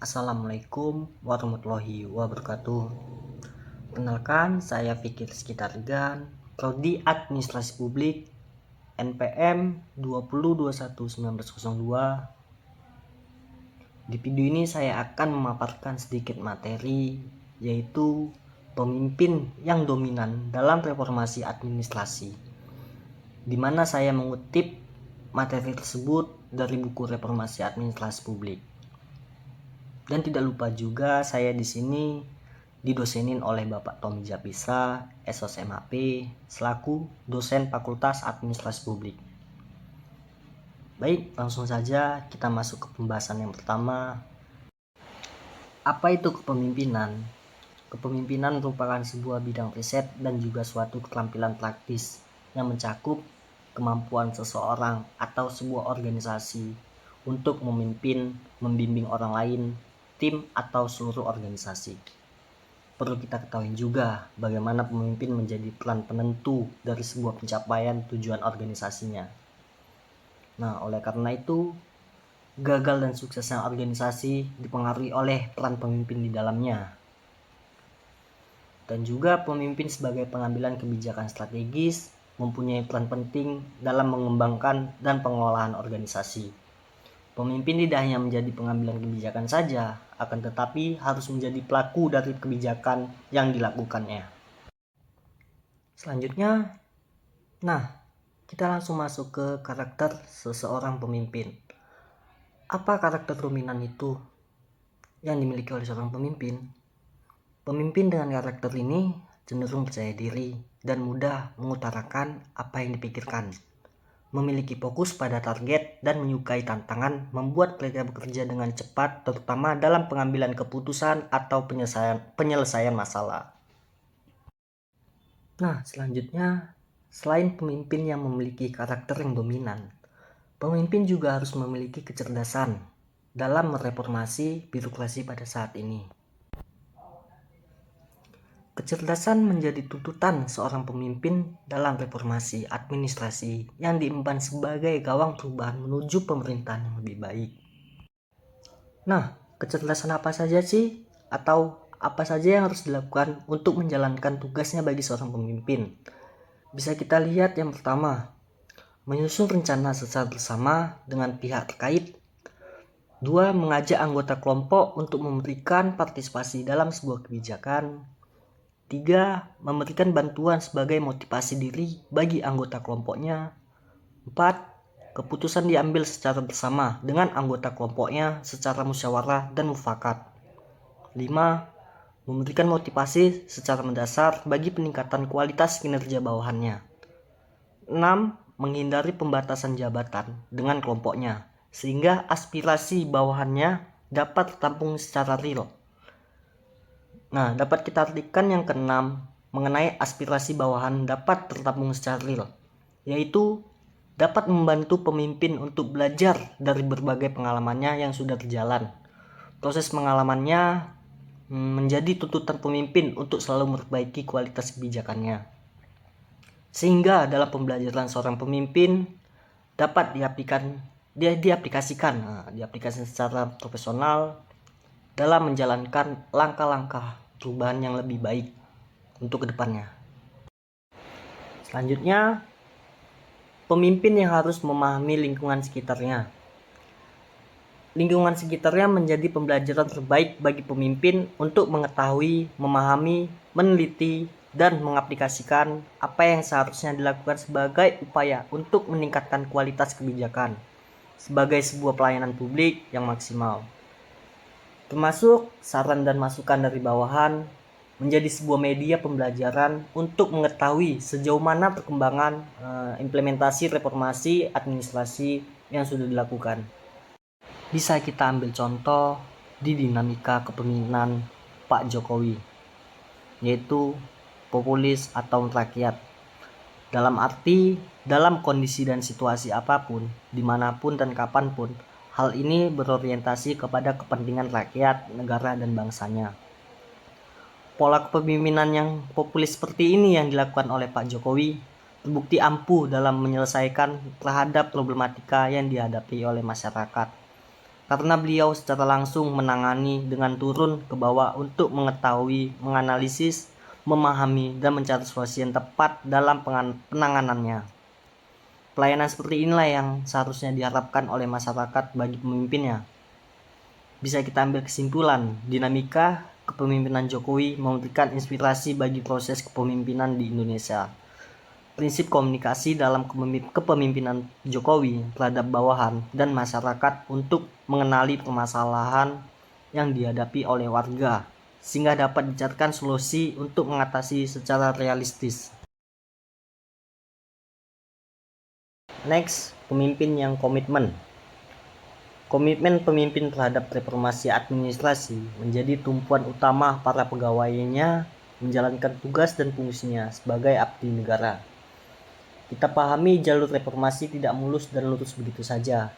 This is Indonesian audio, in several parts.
Assalamualaikum warahmatullahi wabarakatuh. Kenalkan, saya Fikir Sekitargan, Prodi Administrasi Publik, NPM 2021-1902. Di video ini saya akan memaparkan sedikit materi, yaitu pemimpin yang dominan dalam reformasi administrasi, di mana saya mengutip materi tersebut dari buku Reformasi Administrasi Publik. Dan tidak lupa juga saya di sini didosenin oleh Bapak Tommy Japisa, SOS MHP, selaku dosen Fakultas Administrasi Publik. Baik, langsung saja kita masuk ke pembahasan yang pertama. Apa itu kepemimpinan? Kepemimpinan merupakan sebuah bidang riset dan juga suatu keterampilan praktis yang mencakup kemampuan seseorang atau sebuah organisasi untuk memimpin, membimbing orang lain, tim, atau seluruh organisasi. Perlu kita ketahui juga bagaimana pemimpin menjadi peran penentu dari sebuah pencapaian tujuan organisasinya. Nah, oleh karena itu, gagal dan suksesnya organisasi dipengaruhi oleh peran pemimpin di dalamnya. Dan juga pemimpin sebagai pengambilan kebijakan strategis mempunyai peran penting dalam mengembangkan dan pengelolaan organisasi. Pemimpin tidak hanya menjadi pengambilan kebijakan saja, akan tetapi harus menjadi pelaku dari kebijakan yang dilakukannya. Selanjutnya, kita langsung masuk ke karakter seseorang pemimpin. Apa karakter dominan itu yang dimiliki oleh seorang pemimpin? Pemimpin dengan karakter ini cenderung percaya diri dan mudah mengutarakan apa yang dipikirkan, memiliki fokus pada target dan menyukai tantangan, membuat mereka bekerja dengan cepat, terutama dalam pengambilan keputusan atau penyelesaian masalah. Nah, selanjutnya, selain pemimpin yang memiliki karakter yang dominan, pemimpin juga harus memiliki kecerdasan dalam mereformasi birokrasi pada saat ini. Kecerdasan menjadi tuntutan seorang pemimpin dalam reformasi administrasi yang diemban sebagai gawang perubahan menuju pemerintahan yang lebih baik. Nah, kecerdasan apa saja sih? Atau apa saja yang harus dilakukan untuk menjalankan tugasnya bagi seorang pemimpin? Bisa kita lihat yang pertama, menyusun rencana secara bersama dengan pihak terkait. 2. Mengajak anggota kelompok untuk memberikan partisipasi dalam sebuah kebijakan. 3. Memberikan bantuan sebagai motivasi diri bagi anggota kelompoknya. 4. Keputusan diambil secara bersama dengan anggota kelompoknya secara musyawarah dan mufakat. 5. Memberikan motivasi secara mendasar bagi peningkatan kualitas kinerja bawahannya. 6. Menghindari pembatasan jabatan dengan kelompoknya sehingga aspirasi bawahannya dapat tertampung secara real. Nah, dapat kita artikan yang keenam mengenai aspirasi bawahan dapat tertampung secara real, yaitu dapat membantu pemimpin untuk belajar dari berbagai pengalamannya yang sudah berjalan. Proses pengalamannya menjadi tuntutan pemimpin untuk selalu memperbaiki kualitas kebijakannya. Sehingga dalam pembelajaran seorang pemimpin dapat diaplikasikan secara profesional dalam menjalankan langkah-langkah perubahan yang lebih baik untuk kedepannya. Selanjutnya, pemimpin yang harus memahami lingkungan sekitarnya. Lingkungan sekitarnya menjadi pembelajaran terbaik bagi pemimpin untuk mengetahui, memahami, meneliti, dan mengaplikasikan apa yang seharusnya dilakukan sebagai upaya untuk meningkatkan kualitas kebijakan sebagai sebuah pelayanan publik yang maksimal. Termasuk saran dan masukan dari bawahan menjadi sebuah media pembelajaran untuk mengetahui sejauh mana perkembangan implementasi reformasi administrasi yang sudah dilakukan. Bisa kita ambil contoh di dinamika kepemimpinan Pak Jokowi, yaitu populis atau rakyat. Dalam arti, dalam kondisi dan situasi apapun, dimanapun dan kapanpun, hal ini berorientasi kepada kepentingan rakyat, negara, dan bangsanya. Pola kepemimpinan yang populis seperti ini yang dilakukan oleh Pak Jokowi terbukti ampuh dalam menyelesaikan terhadap problematika yang dihadapi oleh masyarakat. karena beliau secara langsung menangani dengan turun ke bawah untuk mengetahui, menganalisis, memahami, dan mencari solusi yang tepat dalam penanganannya. Pelayanan seperti inilah yang seharusnya diharapkan oleh masyarakat bagi pemimpinnya. Bisa kita ambil kesimpulan, dinamika kepemimpinan Jokowi memberikan inspirasi bagi proses kepemimpinan di Indonesia. Prinsip komunikasi dalam kepemimpinan Jokowi terhadap bawahan dan masyarakat untuk mengenali permasalahan yang dihadapi oleh warga, sehingga dapat dicarikan solusi untuk mengatasi secara realistis. Next, pemimpin yang komitmen. Komitmen pemimpin terhadap reformasi administrasi menjadi tumpuan utama para pegawainya menjalankan tugas dan fungsinya sebagai abdi negara. Kita pahami jalur reformasi tidak mulus dan lurus begitu saja.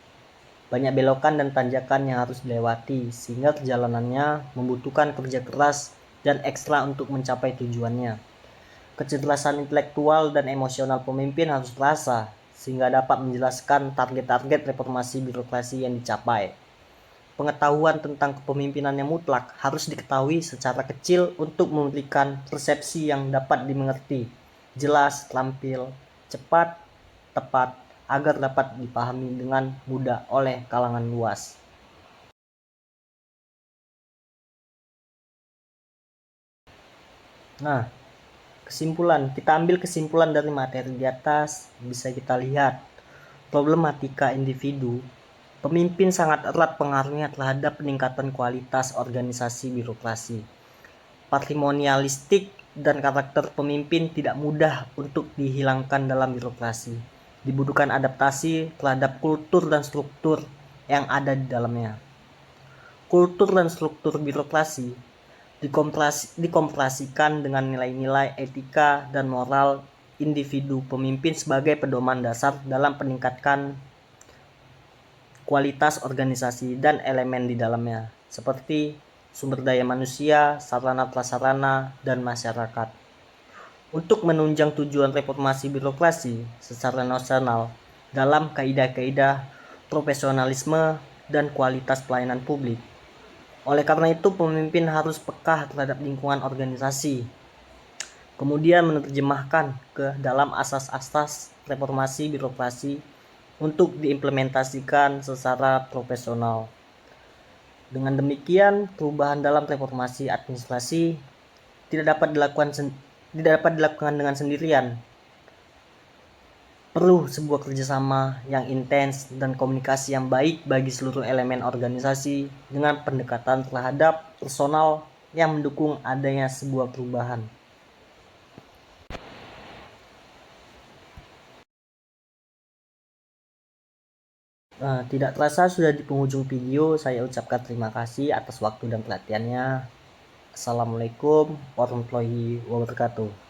Banyak belokan dan tanjakan yang harus dilewati, sehingga perjalanannya membutuhkan kerja keras dan ekstra untuk mencapai tujuannya. Kecerdasan intelektual dan emosional pemimpin harus terasa, sehingga dapat menjelaskan target-target reformasi birokrasi yang dicapai. Pengetahuan tentang kepemimpinan yang mutlak harus diketahui secara kecil untuk memberikan persepsi yang dapat dimengerti, jelas, terampil, cepat, tepat, agar dapat dipahami dengan mudah oleh kalangan luas. Nah, kita ambil kesimpulan dari materi di atas, bisa kita lihat problematika individu. Pemimpin sangat erat pengaruhnya terhadap peningkatan kualitas organisasi birokrasi. Patrimonialistik dan karakter pemimpin tidak mudah untuk dihilangkan dalam birokrasi. Dibutuhkan adaptasi terhadap kultur dan struktur yang ada di dalamnya. Kultur dan struktur birokrasi dikomparasikan dengan nilai-nilai etika dan moral individu pemimpin sebagai pedoman dasar dalam meningkatkan kualitas organisasi dan elemen di dalamnya, seperti sumber daya manusia, sarana prasarana, dan masyarakat. Untuk menunjang tujuan reformasi birokrasi secara nasional dalam kaidah-kaidah profesionalisme dan kualitas pelayanan publik. Oleh karena itu, pemimpin harus peka terhadap lingkungan organisasi, kemudian menerjemahkan ke dalam asas-asas reformasi birokrasi untuk diimplementasikan secara profesional. Dengan demikian, perubahan dalam reformasi administrasi tidak dapat dilakukan dengan sendirian. Perlu sebuah kerjasama yang intens dan komunikasi yang baik bagi seluruh elemen organisasi dengan pendekatan terhadap personal yang mendukung adanya sebuah perubahan. Tidak terasa sudah di penghujung video. Saya ucapkan terima kasih atas waktu dan perhatiannya. Assalamualaikum warahmatullahi wabarakatuh.